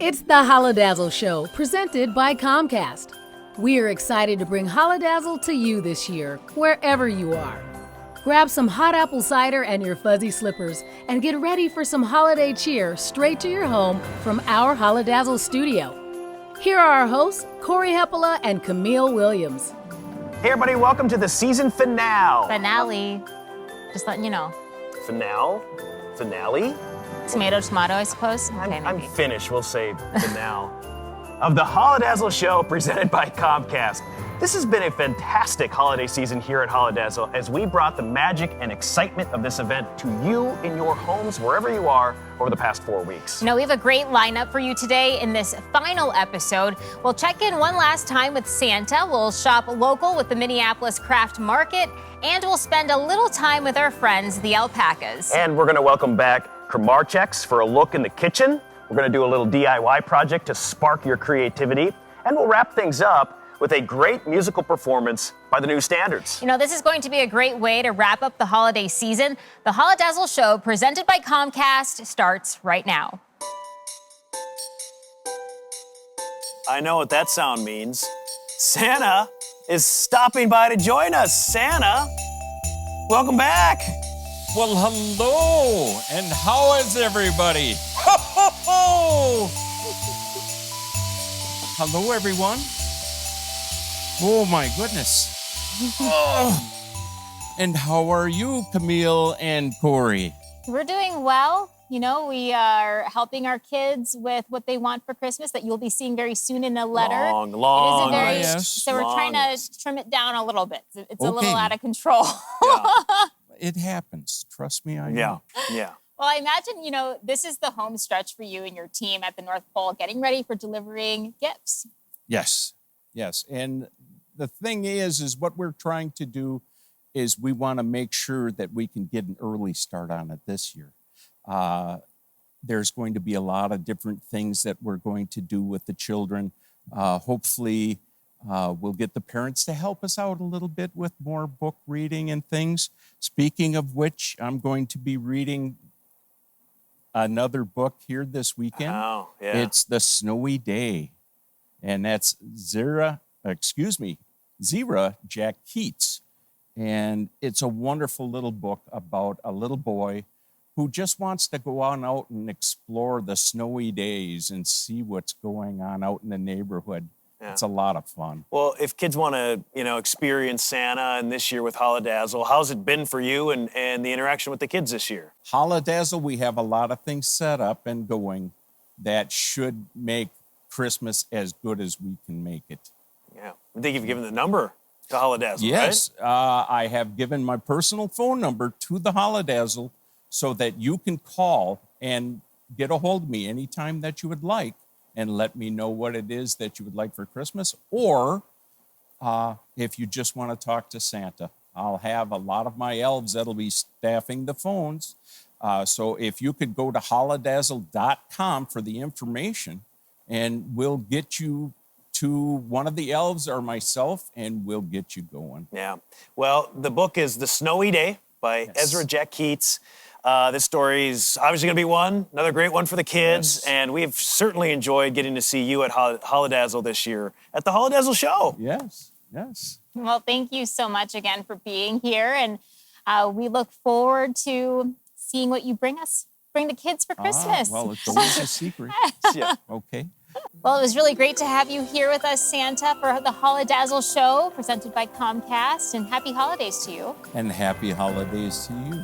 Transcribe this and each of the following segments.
It's the Holidazzle Show, presented by Comcast. We are excited to bring Holidazzle to you this year, wherever you are. Grab some hot apple cider and your fuzzy slippers, and get ready for some holiday cheer straight to your home from our Holidazzle studio. Here are our hosts, Corey Heppola and Camille Williams. Hey everybody, welcome to the season finale. Finale. Just letting you know. Finale? Tomato, I suppose. Okay, I'm finished, we'll say finale. Of the Holidazzle Show presented by Comcast. This has been a fantastic holiday season here at Holidazzle as we brought the magic and excitement of this event to you in your homes, wherever you are, over the past 4 weeks. You know, we have a great lineup for you today in this final episode. We'll check in one last time with Santa. We'll shop local with the Minneapolis Craft Market. And we'll spend a little time with our friends, the Alpacas. And we're going to welcome back Kramarcheks for a look in the kitchen. We're going to do a little DIY project to spark your creativity. And we'll wrap things up with a great musical performance by the New Standards. You know, this is going to be a great way to wrap up the holiday season. The Holidazzle Show, presented by Comcast, starts right now. I know what that sound means. Santa is stopping by to join us. Santa, welcome back. Well, hello, and how is everybody? Ho, ho, ho! Hello, everyone. Oh, my goodness. Oh. And how are you, Camille and Corey? We're doing well. You know, we are helping our kids with what they want for Christmas that you'll be seeing very soon in a letter. Long. So we're trying to trim it down a little bit. It's a Okay. little out of control. Yeah. It happens. Trust me, I know. Yeah. Well, I imagine, you know, this is the home stretch for you and your team at the North Pole, getting ready for delivering gifts. Yes. And the thing is what we're trying to do is we want to make sure that we can get an early start on it this year. There's going to be a lot of different things that we're going to do with the children. Hopefully, we'll get the parents to help us out a little bit with more book reading and things. Speaking of which, I'm going to be reading another book here this weekend. Oh, yeah. It's The Snowy Day, and that's Zira Jack Keats. And it's a wonderful little book about a little boy who just wants to go on out and explore the snowy days and see what's going on out in the neighborhood. Yeah. It's a lot of fun. Well, if kids want to, experience Santa and this year with Holidazzle, how's it been for you and the interaction with the kids this year? Holidazzle, we have a lot of things set up and going that should make Christmas as good as we can make it. Yeah. I think you've given the number to Holidazzle, yes, right? I have given my personal phone number to the Holidazzle so that you can call and get a hold of me anytime that you would like and let me know what it is that you would like for Christmas. Or if you just want to talk to Santa, I'll have a lot of my elves that'll be staffing the phones. So if you could go to holidazzle.com for the information, and we'll get you to one of the elves or myself, and we'll get you going. Yeah. Well, the book is The Snowy Day by Ezra Jack Keats. This story is obviously going to be another great one for the kids, and we've certainly enjoyed getting to see you at Holidazzle this year at the Holidazzle Show. Yes. Well, thank you so much again for being here, and we look forward to seeing what you bring the kids for Christmas. Well, it's always a secret. Yeah. Okay. Well, it was really great to have you here with us, Santa, for the Holidazzle Show presented by Comcast, and happy holidays to you. And happy holidays to you.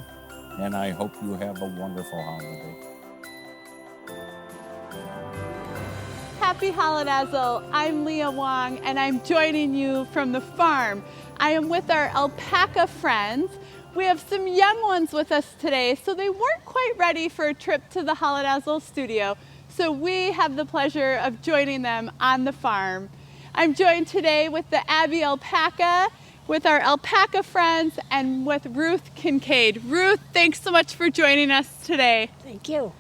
And I hope you have a wonderful holiday. Happy Holidazzle. I'm Leah Wong, and I'm joining you from the farm. I am with our alpaca friends. We have some young ones with us today, so they weren't quite ready for a trip to the Holidazzle studio. So we have the pleasure of joining them on the farm. I'm joined today with the Abby Alpaca, with our alpaca friends, and with Ruth Kincaid. Ruth, thanks so much for joining us today. Thank you.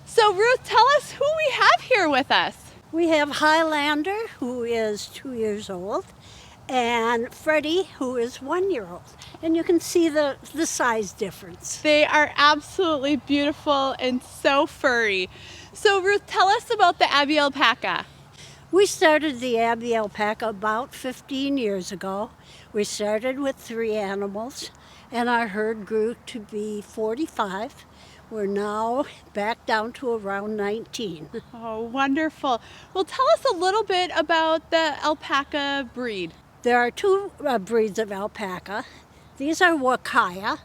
So Ruth, tell us who we have here with us. We have Highlander, who is 2 years old, and Freddie, who is 1 year old. And you can see the size difference. They are absolutely beautiful and so furry. So Ruth, tell us about the Abbey Alpaca. We started the Abbey Alpaca about 15 years ago. We started with 3 animals, and our herd grew to be 45. We're now back down to around 19. Oh, wonderful. Well, tell us a little bit about the alpaca breed. There are 2 breeds of alpaca. These are Wakaya.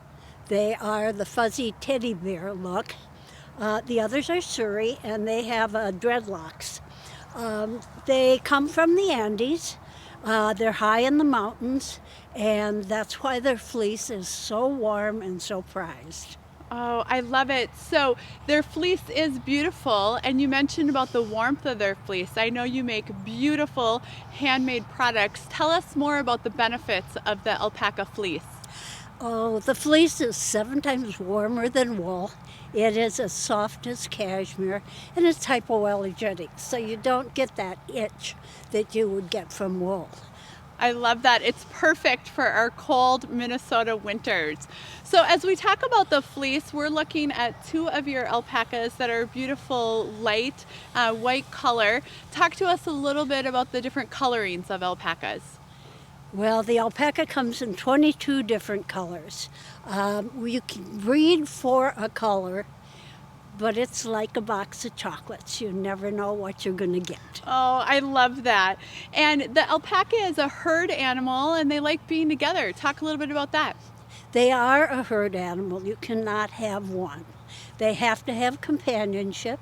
They are the fuzzy teddy bear look. The others are Surrey, and they have dreadlocks. They come from the Andes. They're high in the mountains, and that's why their fleece is so warm and so prized. Oh, I love it. So their fleece is beautiful, and you mentioned about the warmth of their fleece. I know you make beautiful handmade products. Tell us more about the benefits of the alpaca fleece. Oh, the fleece is 7 times warmer than wool. It is as soft as cashmere, and it's hypoallergenic, so you don't get that itch that you would get from wool. I love that. It's perfect for our cold Minnesota winters. So as we talk about the fleece, we're looking at 2 of your alpacas that are beautiful light white color. Talk to us a little bit about the different colorings of alpacas. Well, the alpaca comes in 22 different colors. You can breed for a color, but it's like a box of chocolates. You never know what you're going to get. Oh, I love that. And the alpaca is a herd animal, and they like being together. Talk a little bit about that. They are a herd animal. You cannot have one. They have to have companionship.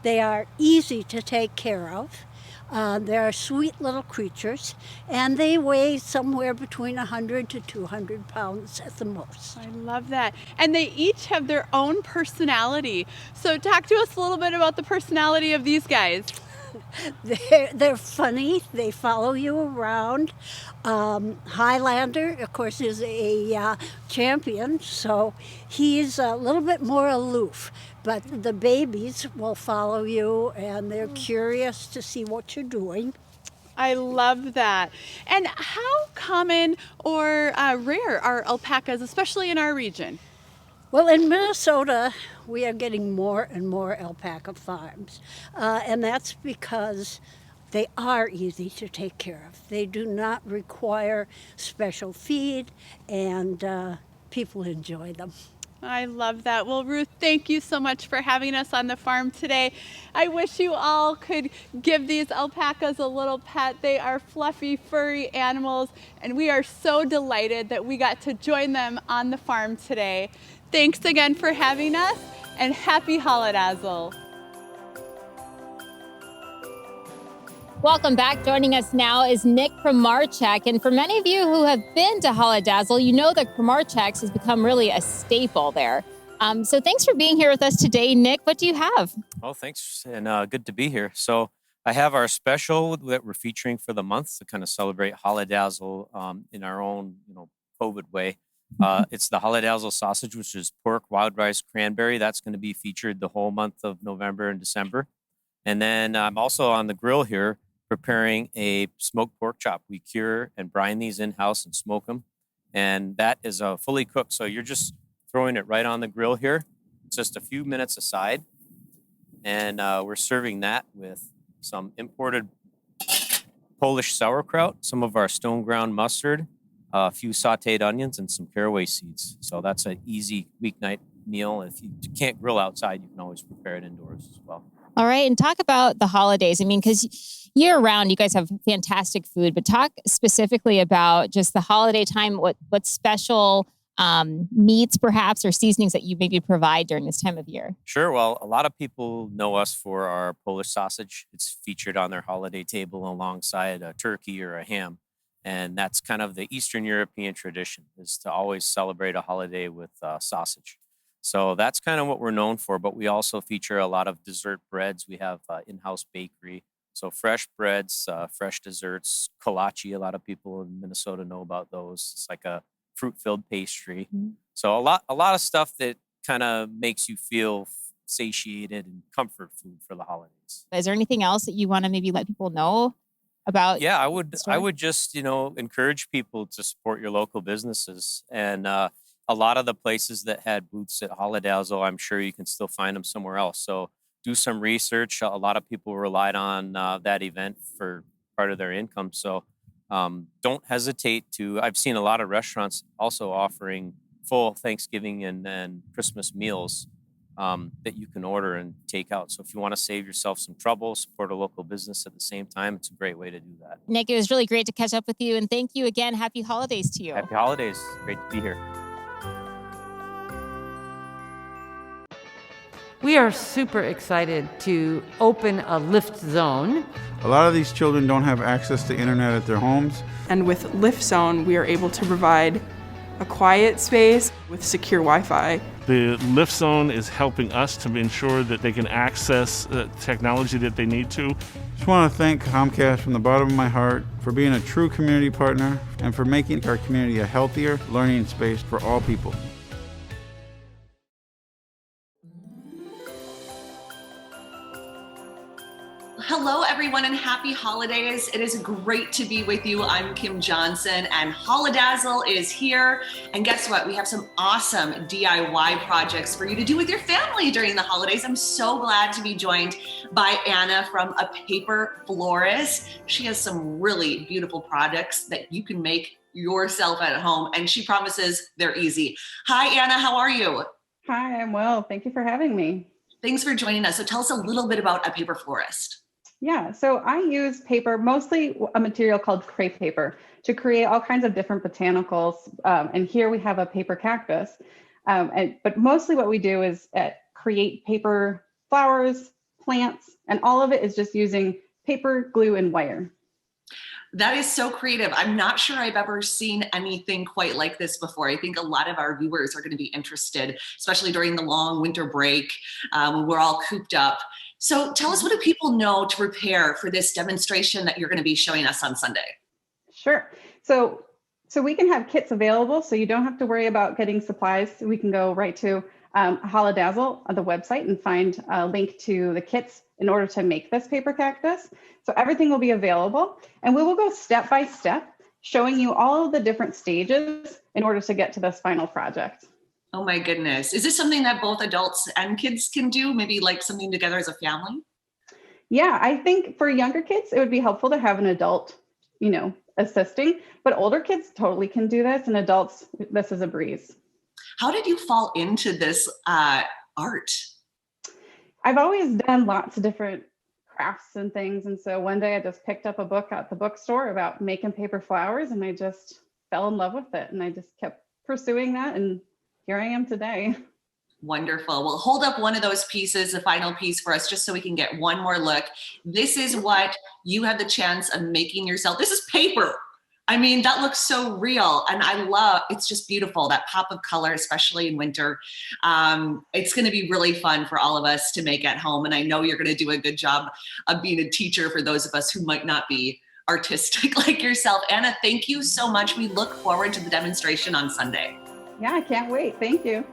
They are easy to take care of. They're sweet little creatures, and they weigh somewhere between 100 to 200 pounds at the most. I love that. And they each have their own personality. So talk to us a little bit about the personality of these guys. They're funny. They follow you around. Highlander, of course, is a champion, so he's a little bit more aloof. But the babies will follow you, and they're curious to see what you're doing. I love that. And how common or rare are alpacas, especially in our region? Well, in Minnesota, we are getting more and more alpaca farms, and that's because they are easy to take care of. They do not require special feed, and people enjoy them. I love that. Well, Ruth, thank you so much for having us on the farm today. I wish you all could give these alpacas a little pet. They are fluffy, furry animals, and we are so delighted that we got to join them on the farm today. Thanks again for having us, and happy Holidazzle. Welcome back. Joining us now is Nick Kramarchek. And for many of you who have been to Holidazzle, you know that Kramarchek's has become really a staple there. So thanks for being here with us today, Nick. What do you have? Oh, thanks, and good to be here. So I have our special that we're featuring for the month to kind of celebrate Holidazzle in our own, COVID way. It's the Holidazzle sausage, which is pork, wild rice, cranberry. That's going to be featured the whole month of November and December. And then I'm also on the grill here preparing a smoked pork chop. We cure and brine these in-house and smoke them. And that is fully cooked. So you're just throwing it right on the grill here. It's just a few minutes aside. And we're serving that with some imported Polish sauerkraut, some of our stone ground mustard, a few sauteed onions, and some caraway seeds. So that's an easy weeknight meal. If you can't grill outside, you can always prepare it indoors as well. All right. And talk about the holidays. I mean, because year round, you guys have fantastic food, but talk specifically about just the holiday time, what special meats perhaps or seasonings that you maybe provide during this time of year. Sure. Well, a lot of people know us for our Polish sausage. It's featured on their holiday table alongside a turkey or a ham. And that's kind of the Eastern European tradition, is to always celebrate a holiday with sausage. So that's kind of what we're known for, but we also feature a lot of dessert breads. We have in-house bakery, so fresh breads, fresh desserts, kolache. A lot of people in Minnesota know about those. It's like a fruit-filled pastry. Mm-hmm. So a lot of stuff that kind of makes you feel satiated and comfort food for the holidays. Is there anything else that you want to maybe let people know about? Yeah, I would just, encourage people to support your local businesses. And a lot of the places that had booths at Holidazzle, I'm sure you can still find them somewhere else. So do some research. A lot of people relied on that event for part of their income. So don't hesitate to. I've seen a lot of restaurants also offering full Thanksgiving and Christmas meals that you can order and take out. So if you want to save yourself some trouble, support a local business at the same time, it's a great way to do that. Nick, it was really great to catch up with you, and thank you again. Happy holidays to you. Happy holidays. Great to be here. We are super excited to open a Lift Zone. A lot of these children don't have access to internet at their homes. And with Lift Zone, we are able to provide a quiet space with secure Wi-Fi. The Lift Zone is helping us to ensure that they can access technology that they need to. Just want to thank Comcast from the bottom of my heart for being a true community partner and for making our community a healthier learning space for all people. Hello, everyone, and happy holidays. It is great to be with you. I'm Kim Johnson, and Holidazzle is here. And guess what? We have some awesome DIY projects for you to do with your family during the holidays. I'm so glad to be joined by Anna from A Paper Florist. She has some really beautiful products that you can make yourself at home, and she promises they're easy. Hi, Anna. How are you? Hi, I'm well. Thank you for having me. Thanks for joining us. So tell us a little bit about A Paper Florist. Yeah, so I use paper, mostly a material called crepe paper, to create all kinds of different botanicals. And here we have a paper cactus. But mostly what we do is create paper flowers, plants, and all of it is just using paper, glue, and wire. That is so creative. I'm not sure I've ever seen anything quite like this before. I think a lot of our viewers are going to be interested, especially during the long winter break when we're all cooped up. So tell us, what do people know to prepare for this demonstration that you're going to be showing us on Sunday? Sure. So we can have kits available, so you don't have to worry about getting supplies. We can go right to Holidazzle on the website and find a link to the kits in order to make this paper cactus. So everything will be available, and we will go step by step, showing you all of the different stages in order to get to this final project. Oh my goodness. Is this something that both adults and kids can do? Maybe like something together as a family? Yeah, I think for younger kids, it would be helpful to have an adult, assisting, but older kids totally can do this, and adults, this is a breeze. How did you fall into this art? I've always done lots of different crafts and things. And so one day I just picked up a book at the bookstore about making paper flowers, and I just fell in love with it. And I just kept pursuing that. And here I am today. Wonderful. Well, hold up one of those pieces, the final piece for us, just so we can get one more look. This is what you have the chance of making yourself. This is paper. I mean, that looks so real. And it's just beautiful, that pop of color, especially in winter. It's going to be really fun for all of us to make at home. And I know you're going to do a good job of being a teacher for those of us who might not be artistic like yourself. Anna, thank you so much. We look forward to the demonstration on Sunday. Yeah, I can't wait. Thank you.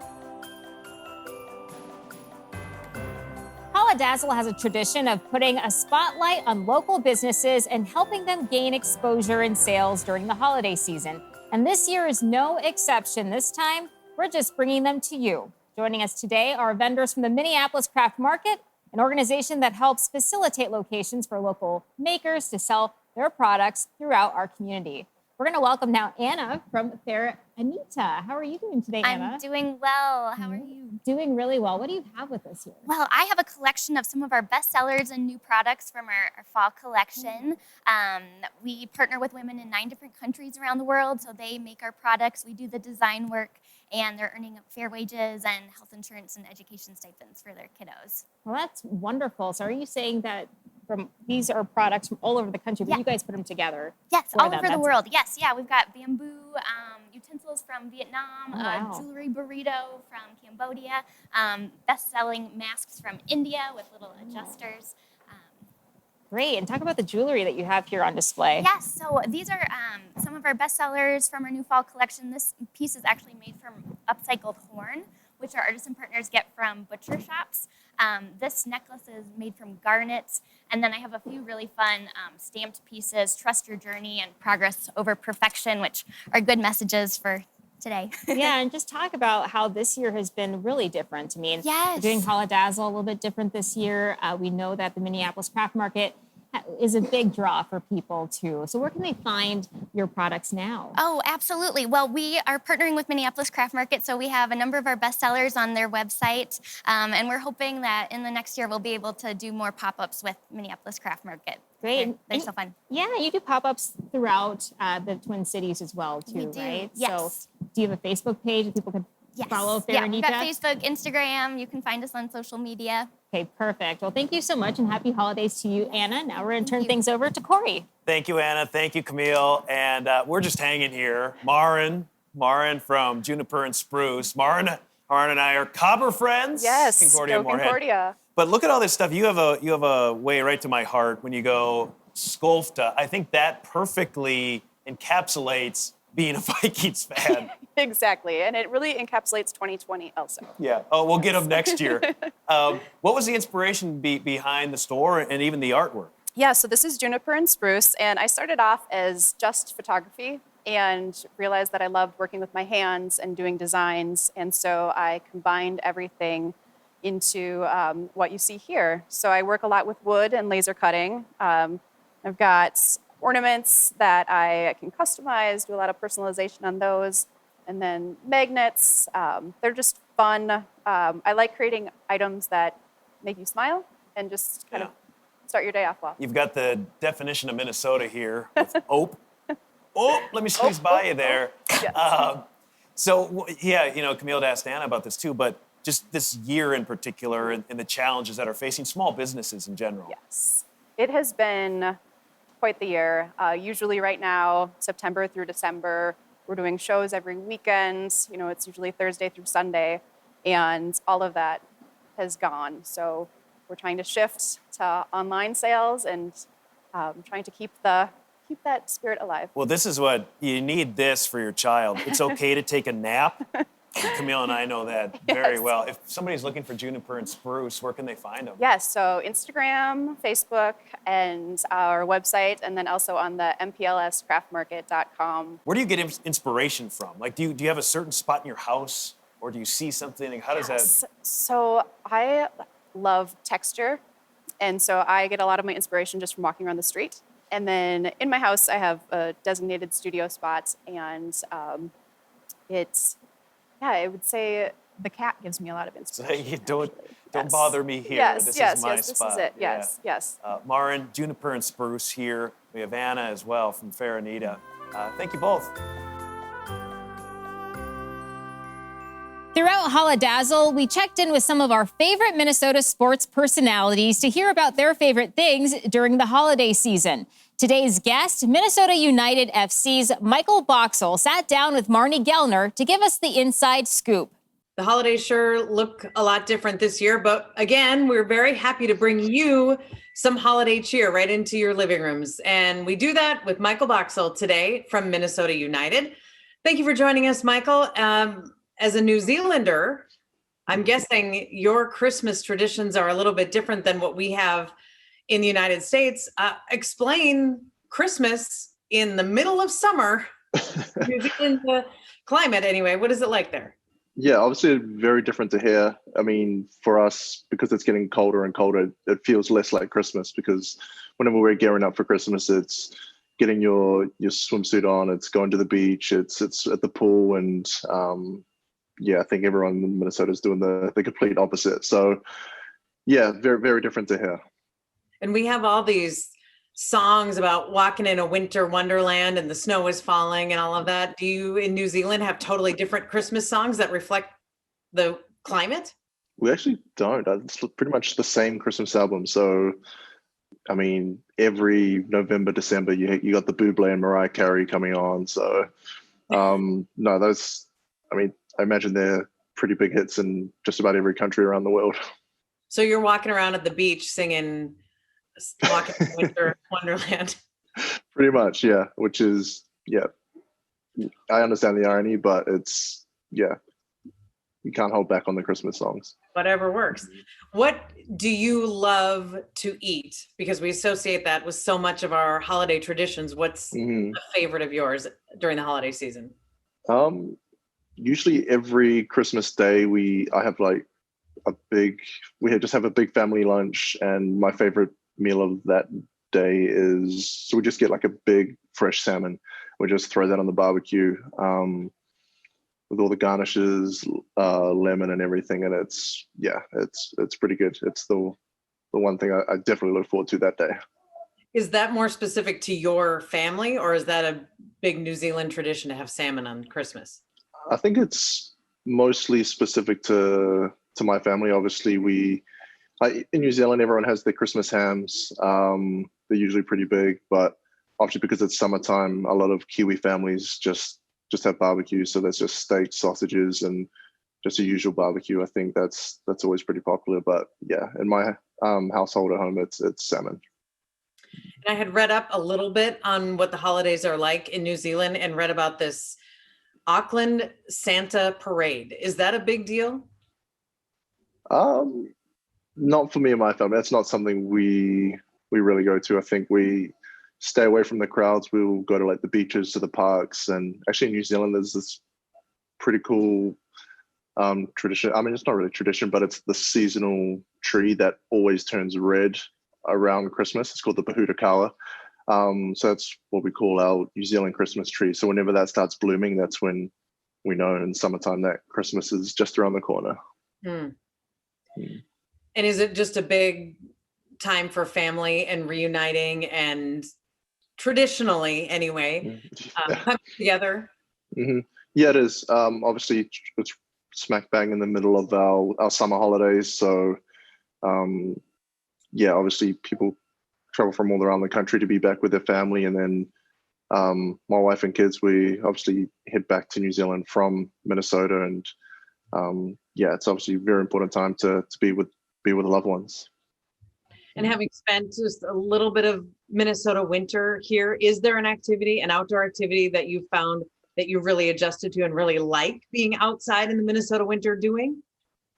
Holidazzle has a tradition of putting a spotlight on local businesses and helping them gain exposure and sales during the holiday season. And this year is no exception. This time, we're just bringing them to you. Joining us today are vendors from the Minneapolis Craft Market, an organization that helps facilitate locations for local makers to sell their products throughout our community. We're going to welcome now Anna from Fair Anita. How are you doing today, Anna? I'm doing well. How are you? Doing really well. What do you have with us here? Well, I have a collection of some of our best sellers and new products from our fall collection. We partner with women in 9 different countries around the world, so they make our products. We do the design work, and they're earning fair wages and health insurance and education stipends for their kiddos. Well, that's wonderful. So are you saying that these are products from all over the country, but you guys put them together? Yes, all over the world. Yes, yeah, we've got bamboo utensils from Vietnam, jewelry burrito from Cambodia, best-selling masks from India with little adjusters. Great, and talk about the jewelry that you have here on display. Yes, so these are some of our best sellers from our new fall collection. This piece is actually made from upcycled horn, which our artisan partners get from butcher shops. This necklace is made from garnets. And then I have a few really fun stamped pieces, Trust Your Journey and Progress Over Perfection, which are good messages for today. Yeah, and just talk about how this year has been really different. I mean, Yes. we're doing Holidazzle a little bit different this year. We know that the Minneapolis Craft Market is a big draw for people too. So where can they find your products now? Oh, absolutely. Well, we are partnering with Minneapolis Craft Market, so we have a number of our best sellers on their website, and we're hoping that in the next year we'll be able to do more pop-ups with Minneapolis Craft Market. Great. They're so fun. Yeah, you do pop-ups throughout the Twin Cities as well too, We do, right? yes. So do you have a Facebook page that people can follow if they're Yeah, in we've need got to? Facebook, Instagram. You can find us on social media. Okay, perfect. Well, thank you so much and happy holidays to you, Anna. Now we're going to turn things over to Corey. Thank you, Anna. Thank you, Camille. And we're just hanging here. Marin from Juniper and Spruce. Marin and I are cobber friends. Yes, Concordia, go Moorhead. Concordia. But look at all this stuff. You have a way right to my heart when you go Skolfta. I think that perfectly encapsulates being a Vikings fan. Exactly, and it really encapsulates 2020 also. Yeah. Oh, we'll get them next year. What was the inspiration behind the store and even the artwork? Yeah, so this is Juniper and Spruce, and I started off as just photography and realized that I loved working with my hands and doing designs, and so I combined everything into what you see here. So I work a lot with wood and laser cutting. I've got ornaments that I can customize, do a lot of personalization on those, and then magnets. They're just fun. I like creating items that make you smile and just kind of start your day off well. You've got the definition of Minnesota here with ope. Oh, let me squeeze by you there. Yes. Camille asked Anna about this too, but just this year in particular and the challenges that are facing small businesses in general. Yes. It has been quite the year. Usually right now, September through December, we're doing shows every weekend. You know, it's usually Thursday through Sunday, and all of that has gone. So we're trying to shift to online sales and trying to keep that spirit alive. Well, this is what you need this for your child. It's okay to take a nap. And Camille and I know that very well. If somebody's looking for Juniper and Spruce, where can they find them? Yes, so Instagram, Facebook, and our website, and then also on the mplscraftmarket.com. Where do you get inspiration from? Like, do you have a certain spot in your house, or do you see something? How does that? So I love texture, and so I get a lot of my inspiration just from walking around the street. And then in my house, I have a designated studio spot, and I would say the cat gives me a lot of inspiration. So, hey, don't bother me here. Yes, this yes, is my yes, spot. this is it. Yeah. Yes. Marin, Juniper, and Spruce here. We have Anna as well from Farinita. Thank you both. Throughout Holidazzle, we checked in with some of our favorite Minnesota sports personalities to hear about their favorite things during the holiday season. Today's guest, Minnesota United FC's Michael Boxall, sat down with Marnie Gellner to give us the inside scoop. The holidays sure look a lot different this year, but again, we're very happy to bring you some holiday cheer right into your living rooms. And we do that with Michael Boxall today from Minnesota United. Thank you for joining us, Michael. As a New Zealander, I'm guessing your Christmas traditions are a little bit different than what we have in the United States. Explain Christmas in the middle of summer, New Zealand climate anyway. What is it like there? Yeah, obviously very different to here. I mean, for us, because it's getting colder and colder, it feels less like Christmas because whenever we're gearing up for Christmas, it's getting your swimsuit on, it's going to the beach, it's at the pool, and I think everyone in Minnesota is doing the complete opposite. So yeah, very, very different to here. And we have all these songs about walking in a winter wonderland and the snow is falling and all of that. Do you in New Zealand have totally different Christmas songs that reflect the climate? We actually don't. It's pretty much the same Christmas album. So, I mean, every November, December, you got the Bublé and Mariah Carey coming on. So, no, those, I mean, I imagine they're pretty big hits in just about every country around the world. So you're walking around at the beach singing Walking in Winter Wonderland. Pretty much, yeah. Which is, I understand the irony, but it's, you can't hold back on the Christmas songs. Whatever works. What do you love to eat? Because we associate that with so much of our holiday traditions. What's a favorite of yours during the holiday season? usually every Christmas day I have like just have a big family lunch, and my favorite meal of that day is, so we just get like a big fresh salmon. We just throw that on the barbecue with all the garnishes, lemon and everything, and it's pretty good. It's the one thing I definitely look forward to that day. Is that more specific to your family, or is that a big New Zealand tradition to have salmon on Christmas? I think it's mostly specific to my family. Obviously, in New Zealand, everyone has their Christmas hams. They're usually pretty big, but obviously because it's summertime, a lot of Kiwi families just have barbecue. So there's just steak, sausages, and just a usual barbecue. I think that's always pretty popular. But yeah, in my household at home, it's salmon. And I had read up a little bit on what the holidays are like in New Zealand and read about this Auckland Santa parade. Is that a big deal? Not for me and my family. That's not something we really go to. I think we stay away from the crowds. We'll go to like the beaches, to the parks, and actually in New Zealand there's this pretty cool tradition. I mean, it's not really tradition, but it's the seasonal tree that always turns red around Christmas. It's called the Pahutakawa. So that's what we call our New Zealand Christmas tree. So whenever that starts blooming, that's when we know in summertime that Christmas is just around the corner. And is it just a big time for family and reuniting and traditionally anyway, coming together? Mm-hmm. Yeah, it is. Obviously, it's smack bang in the middle of our summer holidays. So, yeah, obviously people travel from all around the country to be back with their family. And then my wife and kids, we obviously head back to New Zealand from Minnesota. And yeah, it's obviously a very important time to be with loved ones. And having spent just a little bit of Minnesota winter here, is there an outdoor activity that you found that you really adjusted to and really like being outside in the Minnesota winter doing?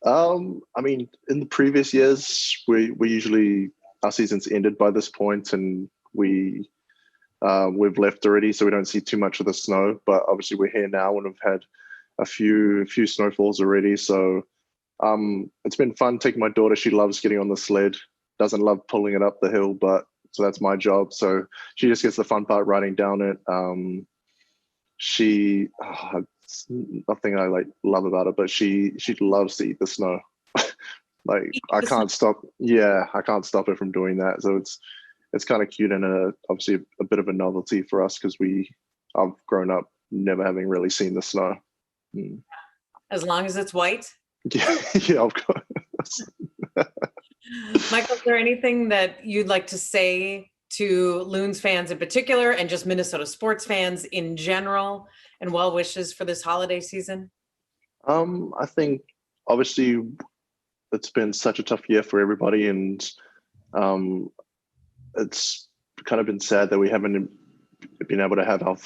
I mean, in the previous years, we usually, our season's ended by this point, and we've left already, so we don't see too much of the snow. But obviously, we're here now, and we've had a few snowfalls already. So it's been fun taking my daughter. She loves getting on the sled. Doesn't love pulling it up the hill, but so that's my job. So she just gets the fun part riding down it. It's nothing I love about it, but she loves to eat the snow. I can't stop. Yeah, I can't stop her from doing that. So it's kind of cute and obviously a bit of a novelty for us because I've grown up never having really seen the snow. As long as it's white. Yeah, of course. Michael, is there anything that you'd like to say to Loons fans in particular and just Minnesota sports fans in general and well wishes for this holiday season? I think obviously it's been such a tough year for everybody, and it's kind of been sad that we haven't been able to have our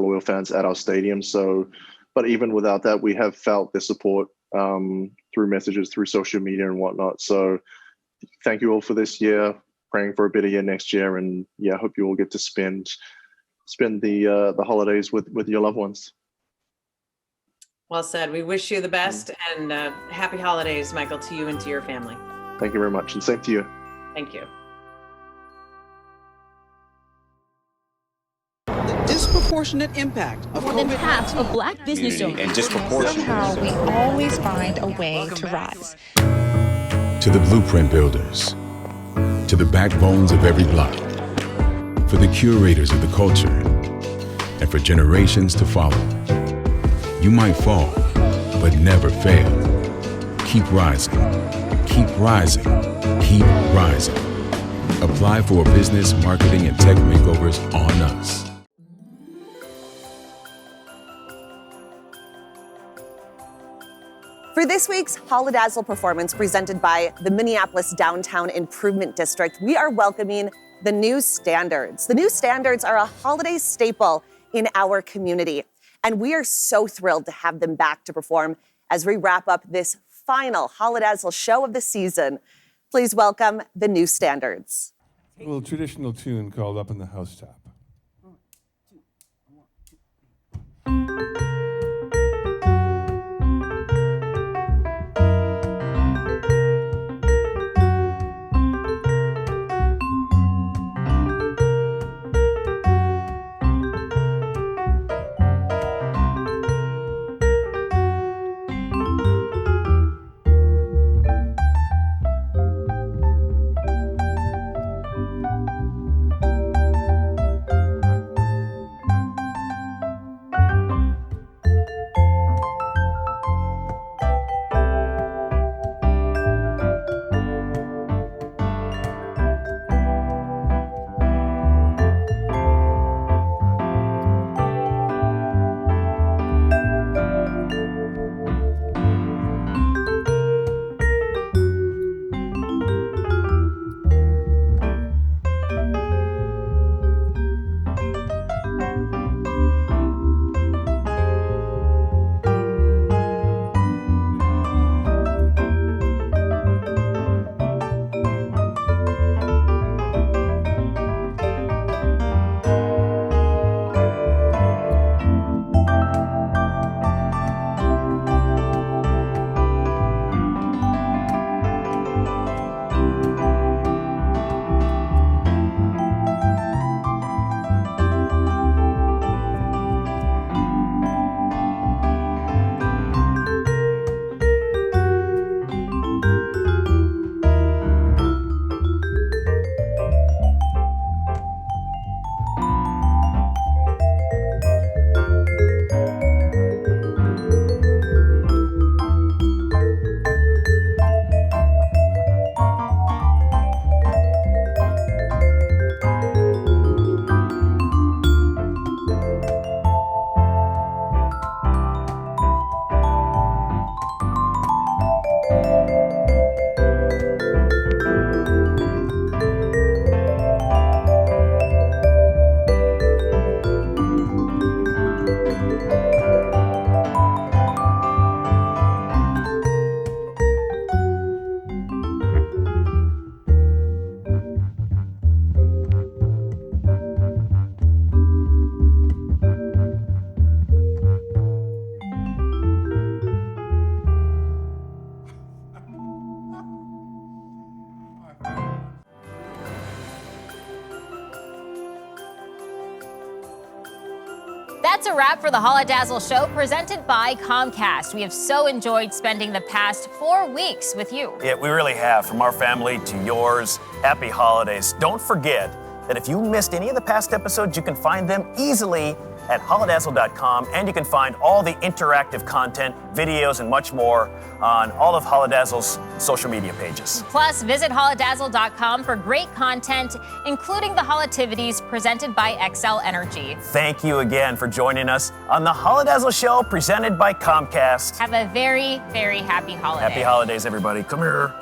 loyal fans at our stadium. So, but even without that, we have felt their support through messages, through social media and whatnot. So thank you all for this year, praying for a better year next year. And yeah, I hope you all get to spend the holidays with your loved ones. Well said. We wish you the best and happy holidays, Michael, to you and to your family. Thank you very much. And same to you. Thank you. Disproportionate impact of more than half of Black business owners. And disproportionate. Somehow we always find a way to rise. To the blueprint builders, to the backbones of every block, for the curators of the culture, and for generations to follow. You might fall, but never fail. Keep rising, keep rising, keep rising. Apply for a business, marketing, and tech makeovers on us. For this week's Holidazzle performance presented by the Minneapolis Downtown Improvement District, we are welcoming the New Standards. The New Standards are a holiday staple in our community, and we are so thrilled to have them back to perform as we wrap up this final Holidazzle show of the season. Please welcome the New Standards. A little traditional tune called Up in the Housetop. that's a wrap for the Holidazzle show presented by Comcast. We have so enjoyed spending the past 4 weeks with you. Yeah, we really have. From our family to yours, happy holidays. Don't forget that if you missed any of the past episodes, you can find them easily at holidazzle.com, and you can find all the interactive content, videos, and much more on all of Holidazzle's social media pages. Plus, visit holidazzle.com for great content, including the Holidazzles presented by XL Energy. Thank you again for joining us on the Holidazzle show presented by Comcast. Have a very, very happy holiday. Happy holidays, everybody. Come here.